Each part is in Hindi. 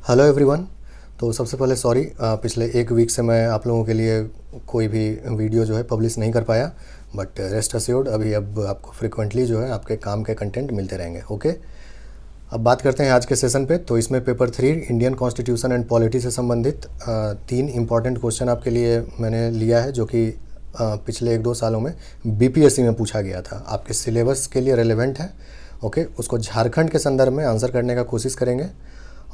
Hello everyone. तो सबसे पहले सॉरी, पिछले एक वीक से मैं आप लोगों के लिए कोई भी वीडियो जो है पब्लिश नहीं कर पाया, बट रेस्ट अश्योर्ड अब आपको फ्रिक्वेंटली जो है आपके काम के कंटेंट मिलते रहेंगे। ओके, अब बात करते हैं आज के सेशन पे। तो इसमें paper 3 Indian constitution and polity से संबंधित 3 इम्पॉर्टेंट क्वेश्चन आपके लिए मैंने लिया है, जो कि पिछले 1-2 सालों में बीपीएससी में पूछा गया था, आपके सिलेबस के लिए रेलेवेंट है। ओके, उसको झारखंड के संदर्भ में आंसर करने का कोशिश करेंगे।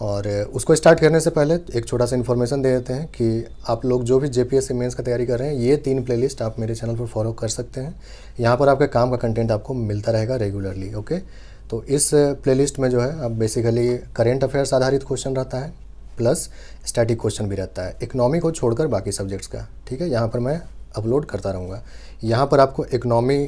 और उसको स्टार्ट करने से पहले एक छोटा सा इन्फॉर्मेशन दे देते हैं कि आप लोग जो भी जेपीएससी मेंस का तैयारी कर रहे हैं, ये 3 प्लेलिस्ट आप मेरे चैनल पर फॉलो कर सकते हैं। यहाँ पर आपके काम का कंटेंट आपको मिलता रहेगा रेगुलरली। ओके, तो इस प्लेलिस्ट में जो है अब बेसिकली करेंट अफेयर्स आधारित क्वेश्चन रहता है, प्लस स्टैटिक क्वेश्चन भी रहता है, इकोनॉमी को छोड़कर बाकी सब्जेक्ट्स का। ठीक है, यहाँ पर मैं अपलोड करता रहूँगा। यहाँ पर आपको इकोनॉमी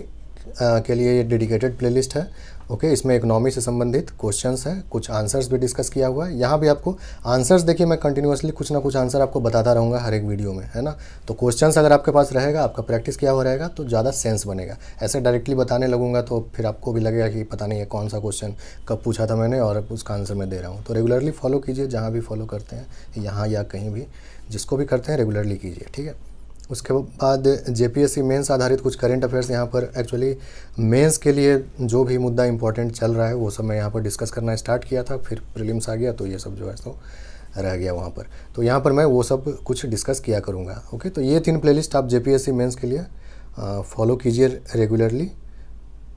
के लिए ये डेडिकेटेड प्लेलिस्ट है। ओके, इसमें इकोनॉमी से संबंधित क्वेश्चंस हैं, कुछ आंसर्स भी डिस्कस किया हुआ है। यहाँ भी आपको आंसर्स, देखिए मैं कंटिन्यूअसली कुछ ना कुछ आंसर आपको बताता रहूँगा हर एक वीडियो में, है ना। तो क्वेश्चंस अगर आपके पास रहेगा, आपका प्रैक्टिस किया हुआ रहेगा, तो ज़्यादा सेंस बनेगा। ऐसे डायरेक्टली बताने लगूंगा तो फिर आपको भी लगेगा कि पता नहीं है कौन सा क्वेश्चन कब पूछा था मैंने और उसका आंसर मैं दे रहा हूँ। तो रेगुलरली फॉलो कीजिए, जहाँ भी फॉलो करते हैं, यहाँ या कहीं भी, जिसको भी करते हैं रेगुलरली कीजिए। ठीक है, उसके बाद जेपीएससी मेंस आधारित कुछ करंट अफेयर्स यहाँ पर एक्चुअली मेंस के लिए जो भी मुद्दा इंपॉर्टेंट चल रहा है वो सब मैं यहाँ पर डिस्कस करना स्टार्ट किया था, फिर प्रीलिम्स आ गया तो ये सब जो है तो रह गया वहाँ पर। तो यहाँ पर मैं वो सब कुछ डिस्कस किया करूँगा। ओके, तो ये 3 प्लेलिस्ट आप जेपीएससी मेंस के लिए फॉलो कीजिए रेगुलरली,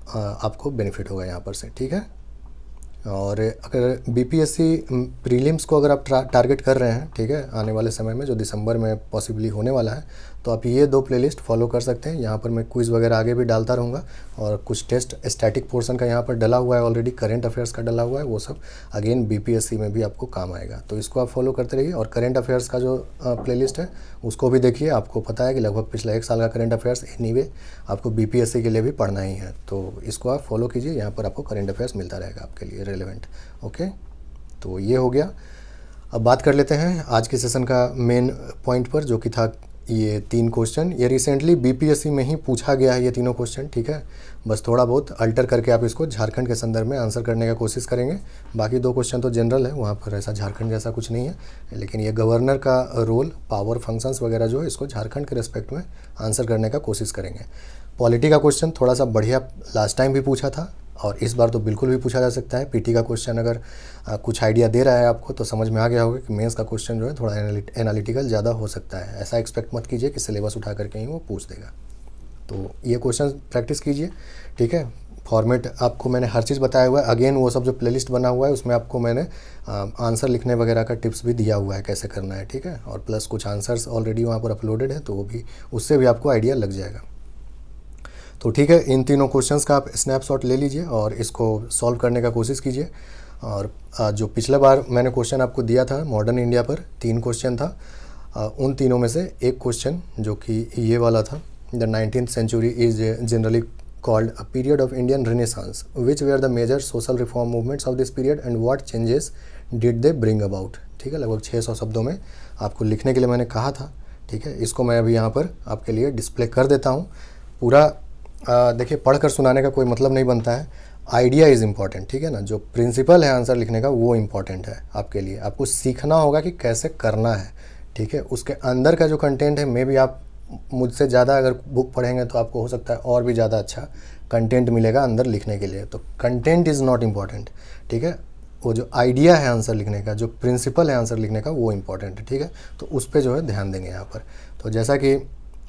आपको बेनिफिट होगा यहाँ पर से। ठीक है, और अगर बीपीएससी प्रीलिम्स को अगर आप टारगेट कर रहे हैं, ठीक है, आने वाले समय में जो दिसंबर में पॉसिबली होने वाला है, तो आप ये 2 प्लेलिस्ट फॉलो कर सकते हैं। यहाँ पर मैं क्विज़ वगैरह आगे भी डालता रहूँगा, और कुछ टेस्ट स्टैटिक पोर्शन का यहाँ पर डला हुआ है ऑलरेडी, करेंट अफेयर्स का डला हुआ है, वो सब अगेन बीपीएससी में भी आपको काम आएगा। तो इसको आप फॉलो करते रहिए। और करेंट अफेयर्स का जो प्लेलिस्ट है उसको भी देखिए। आपको पता है कि लगभग पिछला 1 साल का करेंट अफेयर्स एनीवे आपको बीपीएससी के लिए भी पढ़ना ही है, तो इसको आप फॉलो कीजिए। यहाँ पर आपको करेंट अफेयर्स मिलता रहेगा आपके लिए रेलेवेंट। ओके, तो ये हो गया। अब बात कर लेते हैं आज के सेशन का मेन पॉइंट पर, जो कि था ये 3 क्वेश्चन। ये रिसेंटली बीपीएससी में ही पूछा गया है ये तीनों क्वेश्चन। ठीक है, बस थोड़ा बहुत अल्टर करके आप इसको झारखंड के संदर्भ में आंसर करने का कोशिश करेंगे। बाकी 2 क्वेश्चन तो जनरल है, वहाँ पर ऐसा झारखंड जैसा कुछ नहीं है, लेकिन ये गवर्नर का रोल, पावर, फंक्शंस वगैरह जो है, इसको झारखंड के रेस्पेक्ट में आंसर करने का कोशिश करेंगे। पॉलिटी का क्वेश्चन थोड़ा सा बढ़िया लास्ट टाइम भी पूछा था, और इस बार तो बिल्कुल भी पूछा जा सकता है। पीटी का क्वेश्चन अगर कुछ आइडिया दे रहा है आपको, तो समझ में आ गया होगा कि मेंस का क्वेश्चन जो है थोड़ा एनालिटिकल ज़्यादा हो सकता है। ऐसा एक्सपेक्ट मत कीजिए कि सिलेबस उठा करके ही वो पूछ देगा। तो ये क्वेश्चन प्रैक्टिस कीजिए। ठीक है, फॉर्मेट आपको मैंने हर चीज़ बताया हुआ है। अगेन वो सब जो प्लेलिस्ट बना हुआ है उसमें आपको मैंने आंसर लिखने वगैरह का टिप्स भी दिया हुआ है कैसे करना है। ठीक है, और प्लस कुछ आंसर्स ऑलरेडी वहाँ पर अपलोडेड है, तो वो भी, उससे भी आपको आइडिया लग जाएगा। तो ठीक है, इन तीनों क्वेश्चंस का आप स्नैपशॉट ले लीजिए और इसको सॉल्व करने का कोशिश कीजिए। और जो पिछले बार मैंने क्वेश्चन आपको दिया था मॉडर्न इंडिया पर, 3 क्वेश्चन था, उन तीनों में से एक क्वेश्चन जो कि ये वाला था, the 19th century is generally called a period of Indian Renaissance. Which were the major social reform movements of this period and what changes did they bring about? ठीक है, लगभग 600 शब्दों में आपको लिखने के लिए मैंने कहा था। ठीक है, इसको मैं अभी यहाँ पर आपके लिए डिस्प्ले कर देता हूँ पूरा। देखिए, पढ़कर सुनाने का कोई मतलब नहीं बनता है, आइडिया इज़ इम्पॉर्टेंट। ठीक है ना, जो प्रिंसिपल है आंसर लिखने का वो इम्पॉर्टेंट है आपके लिए। आपको सीखना होगा कि कैसे करना है। ठीक है, उसके अंदर का जो कंटेंट है, मे बी आप मुझसे ज़्यादा अगर बुक पढ़ेंगे तो आपको हो सकता है और भी ज़्यादा अच्छा कंटेंट मिलेगा अंदर लिखने के लिए। तो कंटेंट इज़ नॉट इम्पॉर्टेंट। ठीक है, वो जो आइडिया है आंसर लिखने का, जो प्रिंसिपल है आंसर लिखने का, वो इम्पॉर्टेंट है। ठीक है, तो उस पर जो है ध्यान देंगे यहाँ पर। तो जैसा कि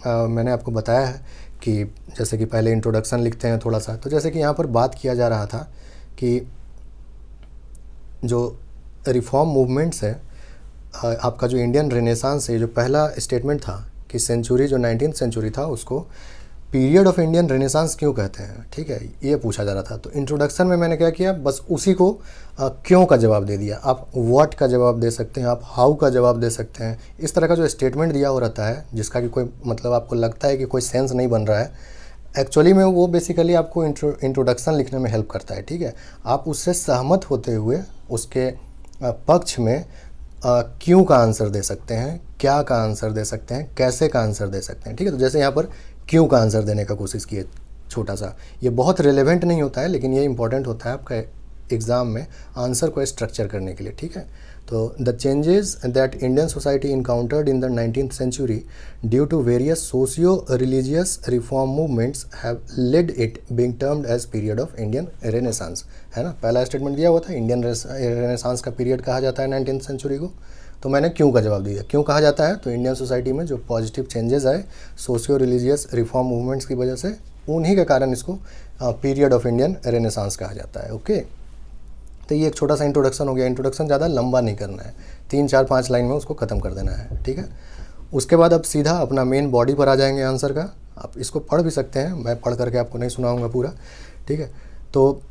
मैंने आपको बताया है कि जैसे कि पहले इंट्रोडक्शन लिखते हैं थोड़ा सा, तो जैसे कि यहाँ पर बात किया जा रहा था कि जो रिफॉर्म मूवमेंट्स है, आपका जो इंडियन रेनेसांस है, जो पहला स्टेटमेंट था कि सेंचुरी जो 19th सेंचुरी था उसको पीरियड ऑफ इंडियन रेनेसांस क्यों कहते हैं। ठीक है, ये पूछा जा रहा था। तो इंट्रोडक्शन में मैंने क्या किया, बस उसी को क्यों का जवाब दे दिया। आप व्हाट का जवाब दे सकते हैं, आप हाउ का जवाब दे सकते हैं। इस तरह का जो स्टेटमेंट दिया हो रहता है, जिसका कि कोई मतलब आपको लगता है कि कोई सेंस नहीं बन रहा है, एक्चुअली में वो बेसिकली आपको इंट्रोडक्शन लिखने में हेल्प करता है। ठीक है, आप उससे सहमत होते हुए उसके पक्ष में क्यों का आंसर दे सकते हैं, क्या का आंसर दे सकते हैं, कैसे का आंसर दे सकते हैं। ठीक है, तो जैसे यहाँ पर क्यों का आंसर देने का कोशिश किए छोटा सा, ये बहुत रिलेवेंट नहीं होता है, लेकिन ये इंपॉर्टेंट होता है आपका एग्ज़ाम में आंसर को स्ट्रक्चर करने के लिए, ठीक है। तो the changes that Indian society encountered in the 19th century due to various socio religious reform movements have led it being termed as period of Indian renaissance, है ना। पहला स्टेटमेंट दिया हुआ था इंडियन रेनेसांस का पीरियड कहा जाता है 19th सेंचुरी को। तो मैंने क्यों का जवाब दिया, क्यों कहा जाता है, तो इंडियन सोसाइटी में जो पॉजिटिव चेंजेस आए सोशियो रिलीजियस रिफॉर्म मूवमेंट्स की वजह से, उन्हीं के कारण इसको पीरियड ऑफ इंडियन रेनेसांस कहा जाता है। ओके, तो ये एक छोटा सा इंट्रोडक्शन हो गया। इंट्रोडक्शन ज़्यादा लंबा नहीं करना है, 3 4 5 लाइन में उसको ख़त्म कर देना है, ठीक है। उसके बाद अब सीधा अपना मेन बॉडी पर आ जाएंगे आंसर का। आप इसको पढ़ भी सकते हैं, मैं पढ़ करके आपको नहीं सुनाऊंगा पूरा, ठीक है। तो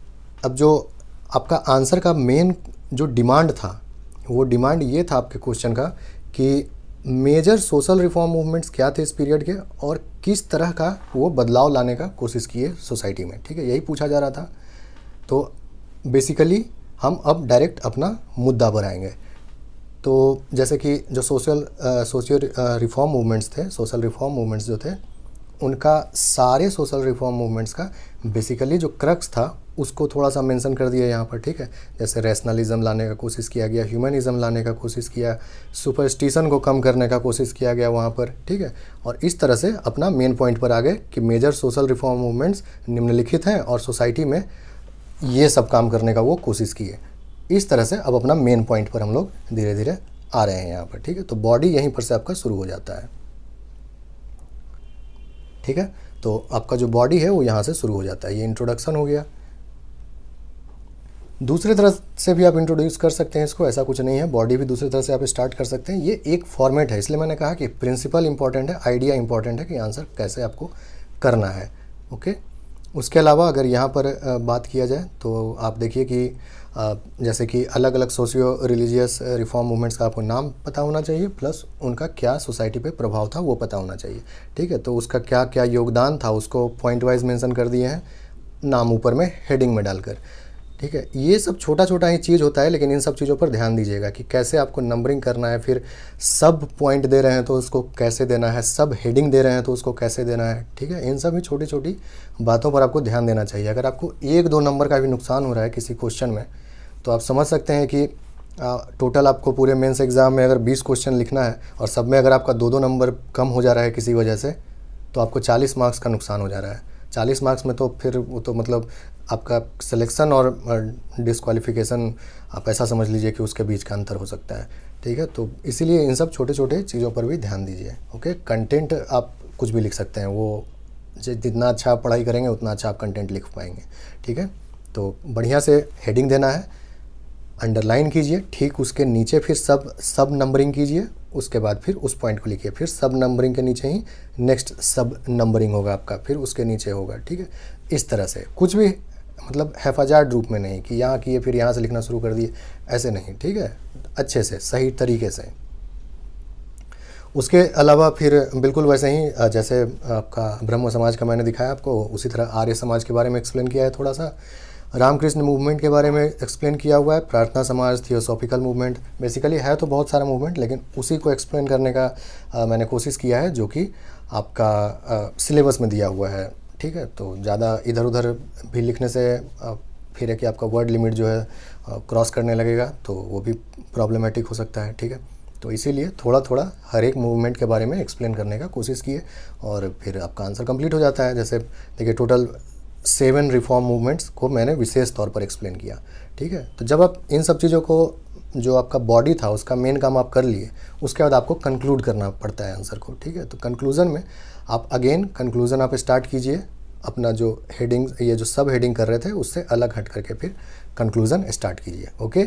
अब जो आपका आंसर का मेन जो डिमांड था, वो डिमांड ये था आपके क्वेश्चन का कि मेजर सोशल रिफॉर्म मूवमेंट्स क्या थे इस पीरियड के और किस तरह का वो बदलाव लाने का कोशिश किए सोसाइटी में, ठीक है, यही पूछा जा रहा था। तो बेसिकली हम अब डायरेक्ट अपना मुद्दा पर आएंगे। तो जैसे कि जो सोशल रिफॉर्म मूवमेंट्स थे, सोशल रिफॉर्म मूवमेंट्स जो थे, उनका सारे सोशल रिफॉर्म मूवमेंट्स का बेसिकली जो क्रक्स था उसको थोड़ा सा मेंशन कर दिया यहाँ पर, ठीक है। जैसे रैशनलिज्म लाने का कोशिश किया गया, ह्यूमनिज्म लाने का कोशिश किया, सुपरस्टिशन को कम करने का कोशिश किया गया वहाँ पर, ठीक है। और इस तरह से अपना मेन पॉइंट पर आ गए कि मेजर सोशल रिफॉर्म मूवमेंट्स निम्नलिखित हैं और सोसाइटी में ये सब काम करने का वो कोशिश किए। इस तरह से अब अपना मेन पॉइंट पर हम लोग धीरे धीरे आ रहे हैं यहाँ पर, ठीक है। तो बॉडी यहीं पर से आपका शुरू हो जाता है, ठीक है। तो आपका जो बॉडी है वो यहाँ से शुरू हो जाता है। ये इंट्रोडक्शन हो गया। दूसरे तरह से भी आप इंट्रोड्यूस कर सकते हैं इसको, ऐसा कुछ नहीं है, बॉडी भी दूसरी तरह से आप स्टार्ट कर सकते हैं। ये एक फॉर्मेट है, इसलिए मैंने कहा कि प्रिंसिपल इंपॉर्टेंट है, आइडिया इंपॉर्टेंट है कि आंसर कैसे आपको करना है। ओके, उसके अलावा अगर यहाँ पर बात किया जाए तो आप देखिए कि जैसे कि अलग अलग सोशियो रिलीजियस रिफॉर्म मूवमेंट्स का आपको नाम पता होना चाहिए, प्लस उनका क्या सोसाइटी पे प्रभाव था वो पता होना चाहिए, ठीक है। तो उसका क्या क्या योगदान था उसको पॉइंट वाइज मेंशन कर दिए हैं, नाम ऊपर में हेडिंग में डालकर, ठीक है। ये सब छोटा छोटा ही चीज़ होता है, लेकिन इन सब चीज़ों पर ध्यान दीजिएगा कि कैसे आपको नंबरिंग करना है। फिर सब पॉइंट दे रहे हैं तो उसको कैसे देना है, सब हेडिंग दे रहे हैं तो उसको कैसे देना है, ठीक है। इन सभी छोटी छोटी बातों पर आपको ध्यान देना चाहिए। अगर आपको 1-2 नंबर का भी नुकसान हो रहा है किसी क्वेश्चन में, तो आप समझ सकते हैं कि टोटल आपको पूरे मेंस एग्ज़ाम में अगर 20 क्वेश्चन लिखना है और सब में अगर आपका 2-2 नंबर कम हो जा रहा है किसी वजह से, तो आपको 40 मार्क्स का नुकसान हो जा रहा है। 40 मार्क्स में तो फिर वो तो मतलब आपका सिलेक्शन और डिस्क्वालिफिकेशन आप ऐसा समझ लीजिए कि उसके बीच का अंतर हो सकता है, ठीक है। तो इसीलिए इन सब छोटे छोटे चीज़ों पर भी ध्यान दीजिए। ओके, कंटेंट आप कुछ भी लिख सकते हैं, वो जितना अच्छा आप पढ़ाई करेंगे उतना अच्छा आप कंटेंट लिख पाएंगे, ठीक है। तो बढ़िया से हेडिंग देना है, अंडरलाइन कीजिए, ठीक उसके नीचे फिर सब नंबरिंग कीजिए, उसके बाद फिर उस पॉइंट को लिखिए, फिर सब नंबरिंग के नीचे ही नेक्स्ट सब नंबरिंग होगा आपका, फिर उसके नीचे होगा, ठीक है। इस तरह से कुछ भी मतलब हैफाजार्ड रूप में नहीं कि यहाँ किए फिर यहाँ से लिखना शुरू कर दिए, ऐसे नहीं, ठीक है। अच्छे से सही तरीके से। उसके अलावा फिर बिल्कुल वैसे ही जैसे आपका ब्रह्म समाज का मैंने दिखाया आपको, उसी तरह आर्य समाज के बारे में एक्सप्लेन किया है, थोड़ा सा रामकृष्ण मूवमेंट के बारे में एक्सप्लेन किया हुआ है, प्रार्थना समाज, थियोसॉफिकल मूवमेंट, बेसिकली है तो बहुत सारा मूवमेंट, लेकिन उसी को एक्सप्लेन करने का मैंने कोशिश किया है जो कि आपका सिलेबस में दिया हुआ है, ठीक है। तो ज़्यादा इधर उधर भी लिखने से फिर है कि आपका वर्ड लिमिट जो है क्रॉस करने लगेगा, तो वो भी प्रॉब्लमेटिक हो सकता है, ठीक है। तो इसीलिए थोड़ा थोड़ा हर एक मूवमेंट के बारे में एक्सप्लेन करने का कोशिश किए और फिर आपका आंसर कंप्लीट हो जाता है। जैसे देखिए टोटल 7 रिफॉर्म मूवमेंट्स को मैंने विशेष तौर पर एक्सप्लेन किया, ठीक है। तो जब आप इन सब चीज़ों को, जो आपका बॉडी था उसका मेन काम आप कर लिए, उसके बाद आपको कंक्लूड करना पड़ता है आंसर को, ठीक है। तो कंक्लूज़न में आप अगेन कंक्लूज़न आप स्टार्ट कीजिए, अपना जो हेडिंग, ये जो सब हेडिंग कर रहे थे उससे अलग हट करके फिर कंक्लूज़न स्टार्ट कीजिए। ओके,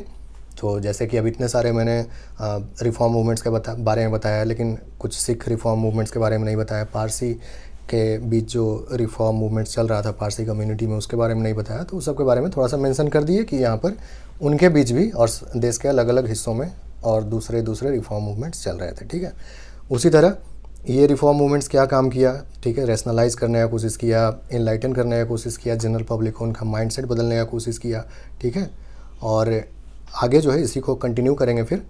तो जैसे कि अब इतने सारे मैंने रिफॉर्म मूवमेंट्स के बारे में बताया, लेकिन कुछ सिख रिफॉर्म मूवमेंट्स के बारे में नहीं बताया, पारसी के बीच जो रिफॉर्म मूवमेंट चल रहा था पारसी कम्युनिटी में उसके बारे में नहीं बताया, तो उस सब के बारे में थोड़ा सा मेंशन कर दिए कि यहाँ पर उनके बीच भी और देश के अलग अलग हिस्सों में और दूसरे रिफॉर्म मूवमेंट्स चल रहे थे, ठीक है। उसी तरह ये रिफॉर्म मूवमेंट्स क्या काम किया, ठीक है, रैशनलाइज करने का कोशिश किया, इनलाइटन करने का कोशिश किया, जनरल पब्लिक को उनका माइंडसेट बदलने का कोशिश किया, ठीक है। और आगे जो है इसी को कंटिन्यू करेंगे फिर।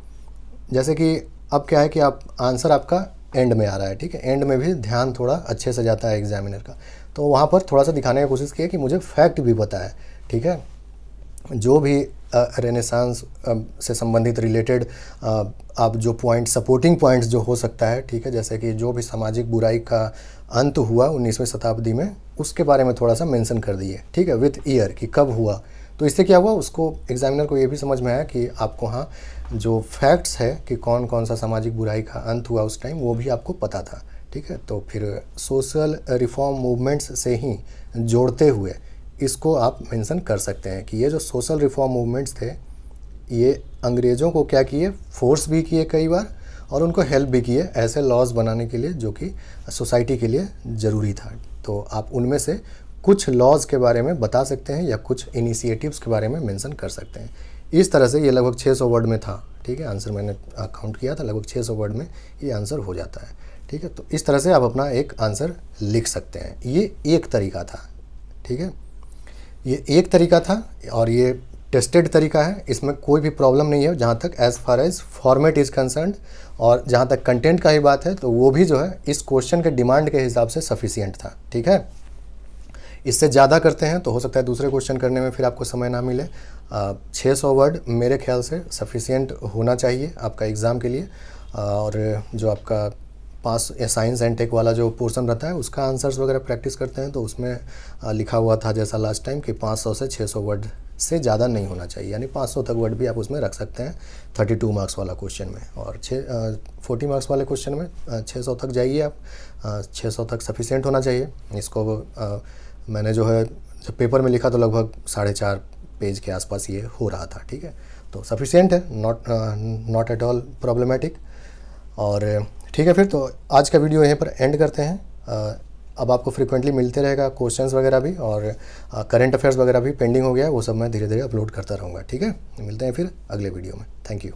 जैसे कि अब क्या है कि आप आंसर आपका एंड में आ रहा है, ठीक है, एंड में भी ध्यान थोड़ा अच्छे से जाता है एग्जामिनर का, तो वहाँ पर थोड़ा सा दिखाने की कोशिश किया कि मुझे फैक्ट भी पता है, ठीक है। जो भी रेनेसांस से संबंधित रिलेटेड आप जो पॉइंट, सपोर्टिंग पॉइंट्स जो हो सकता है, ठीक है, जैसे कि जो भी सामाजिक बुराई का अंत हुआ 19वीं शताब्दी में, उसके बारे में थोड़ा सा मेंशन कर दिए, ठीक है, विथ ईयर कि कब हुआ। तो इससे क्या हुआ, उसको एग्जामिनर को ये भी समझ में आया कि आपको हाँ जो फैक्ट्स है कि कौन कौन सा सामाजिक बुराई का अंत हुआ उस टाइम, वो भी आपको पता था, ठीक है। तो फिर सोशल रिफॉर्म मूवमेंट्स से ही जोड़ते हुए इसको आप मेंशन कर सकते हैं कि ये जो सोशल रिफॉर्म मूवमेंट्स थे, ये अंग्रेज़ों को क्या किए, फोर्स भी किए कई बार, और उनको हेल्प भी किए ऐसे लॉज बनाने के लिए जो कि सोसाइटी के लिए ज़रूरी था। तो आप उनमें से कुछ लॉज के बारे में बता सकते हैं या कुछ इनिशिएटिव्स के बारे में मेंशन कर सकते हैं। इस तरह से ये लगभग 600 वर्ड में था, ठीक है, आंसर मैंने काउंट किया था, लगभग 600 वर्ड में ये आंसर हो जाता है, ठीक है। तो इस तरह से आप अपना एक आंसर लिख सकते हैं। ये एक तरीका था, ठीक है, ये एक तरीका था और ये टेस्टेड तरीका है, इसमें कोई भी प्रॉब्लम नहीं है जहाँ तक as far as format is concerned. और जहाँ तक कंटेंट का ही बात है तो वो भी जो है इस क्वेश्चन के डिमांड के हिसाब से सफिशिएंट था, ठीक है। इससे ज़्यादा करते हैं तो हो सकता है दूसरे क्वेश्चन करने में फिर आपको समय ना मिले। 600 वर्ड मेरे ख्याल से सफिशिएंट होना चाहिए आपका एग्ज़ाम के लिए। और जो आपका पास साइंस एंड टेक वाला जो पोर्शन रहता है उसका आंसर्स वगैरह प्रैक्टिस करते हैं तो उसमें लिखा हुआ था जैसा लास्ट टाइम कि 500 से 600 वर्ड से ज़्यादा नहीं होना चाहिए, यानी 500 तक वर्ड भी आप उसमें रख सकते हैं 32 मार्क्स वाला क्वेश्चन में। और 40 मार्क्स वाले क्वेश्चन में 600 तक जाइए आप, 600 तक सफिशिएंट होना चाहिए। इसको मैंने जो है जब पेपर में लिखा तो लगभग 4.5 पेज के आसपास ये हो रहा था, ठीक है। तो सफिशिएंट है, नॉट एट ऑल प्रॉब्लमेटिक। और ठीक है, फिर तो आज का वीडियो यहीं पर एंड करते हैं। अब आपको फ्रीक्वेंटली मिलते रहेगा क्वेश्चंस वगैरह भी, और करंट अफेयर्स वगैरह भी पेंडिंग हो गया है, वो सब मैं धीरे धीरे अपलोड करता रहूँगा, ठीक है। मिलते हैं फिर अगले वीडियो में। Thank you.